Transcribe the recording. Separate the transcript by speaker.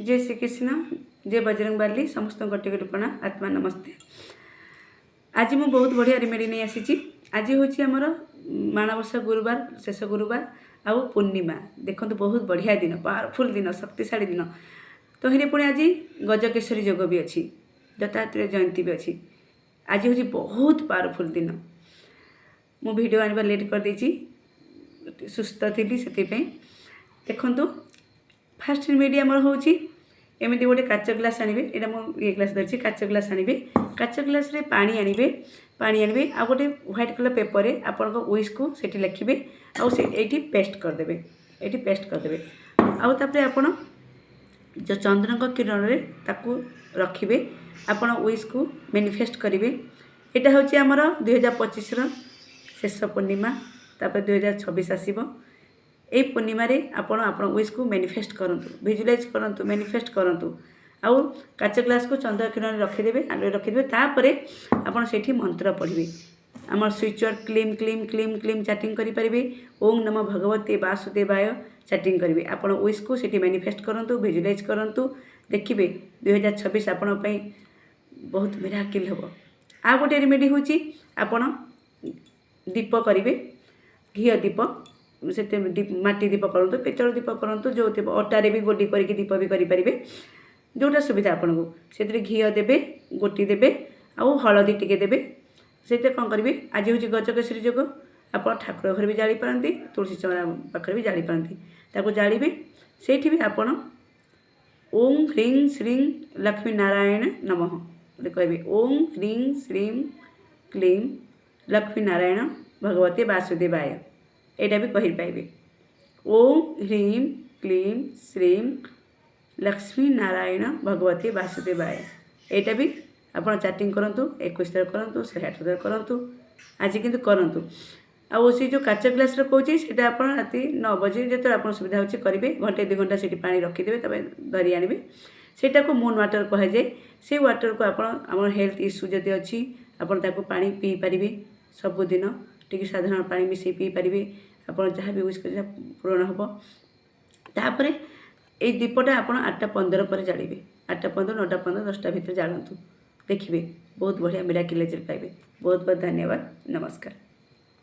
Speaker 1: जय श्री कृष्ण, जय बजरंगबली, समस्त गोटे गोटे प्रणाम, आत्मा नमस्ते। आज मु बहुत बढ़िया रेमेडी नहीं आसी। आज हूँ आमर माणबसा गुरुवार, शेष गुरुवार आउ पूर्णिमा। देखो बहुत बढ़िया दिन, पावरफुल दिन, शक्तिशाली दिन। तो हे पुणी आज गजकेशरी योग भी अच्छी, दत्तात्रेय जयंती भी अच्छी। आज हूँ बहुत पावरफुल दिन। मु वीडियो आने लेट कर देची, सुस्थ थी से देखु। फास्ट रेमेडी आमर हूँ एमती गोटे काच ग्लास आने, यहाँ मुझे ग्लास धरती, काच ग्लास आने, काच ग्लास रे पानी आने, आ गोटे व्हाइट कलर पेपर रे आपण विश को सेठी लिखिबे, आठी पेस्ट करदे, ये पेस्ट करदे। आउे आपण जो चंद्रक किरण रे ताकू रखिबे, आपण विश को मैनिफेस्ट करेंगे। यहाँ हूँ आमर 2025 शेष पूर्णिमा, तापर 2026 आसीबो। ये पूर्णिमा रे आपण विश को मैनिफेस्ट करंतु, विजुलाइज करंतु, मैनिफेस्ट करंतु। आउ काच ग्लास को चंद्र किरण रखिदेवे, आलुए रखिदेवे। तापरे आपण सेठी मंत्र पढ़िबे। आमर स्विच वर्ड क्लीम क्लीम क्लीम क्लीम चैटिंग करि परिबे। ओम नमो भगवते वासुदेवाय चैटिंग करिवे। आपण विश को सेठी मैनिफेस्ट करंतु, विजुलाइज करंतु। देखिबे 2026 आपण पई बहुत मिराकिल हबो। आ गोटे रेमेडी होची, आपण दीप करिवे, घी दीप से माटी दीप करूँ, पितल दीप करूँ, जो दीप अटारे भी गोटी करके दीप भी करेंगे, जोटा सुविधा आपन को। से घी देवे, गोटी देवे, आउ हलदी टिके देवे। से कौन करेंगे, आज हूँ गजकेशरी योग, आप ठाकुर घर भी जाली पारती, तुलसी चौरा पाखे भी जाली पारती। ताको जालिबे, से भी आप ओम ह्रीं श्रीं लक्ष्मी नारायण नमः कहे। ओम ह्रीं श्रीं क्लीं लक्ष्मी नारायण भगवते वासुदेवाय, एटा भी कही पाइबे। ओम ह्रीं क्लीं श्रीं लक्ष्मी नारायण भगवती वासुदेवाय, एटा भी आप चैटिंग करूँ, 21 थर करूँ, 108 थर करूँ। आज किंतु करूँ। आउ से जो काच ग्लास कौची से आप रात 9 बजे जो आप सुविधा होची करेंगे, घंटे 2 घंटा से पा रखिदे, तब धरी आने। सेटा को मून वाटर कहुए। से वाटर को आप हेल्थ इश्यू जदि अच्छी आपड़ पा पी पारे, सबुदिन टी साधारण पा मिसई पी पारे। आप जहाँ भी यूज कर पूरण हम। तापर ये दीपटा आप 8:15 पर जालिबे, 8:15, 9:15, 10टा भितर जालतु। देखिए बहुत बढ़िया मिराकिल रिजल्ट पाइबे। बहुत बहुत धन्यवाद, नमस्कार।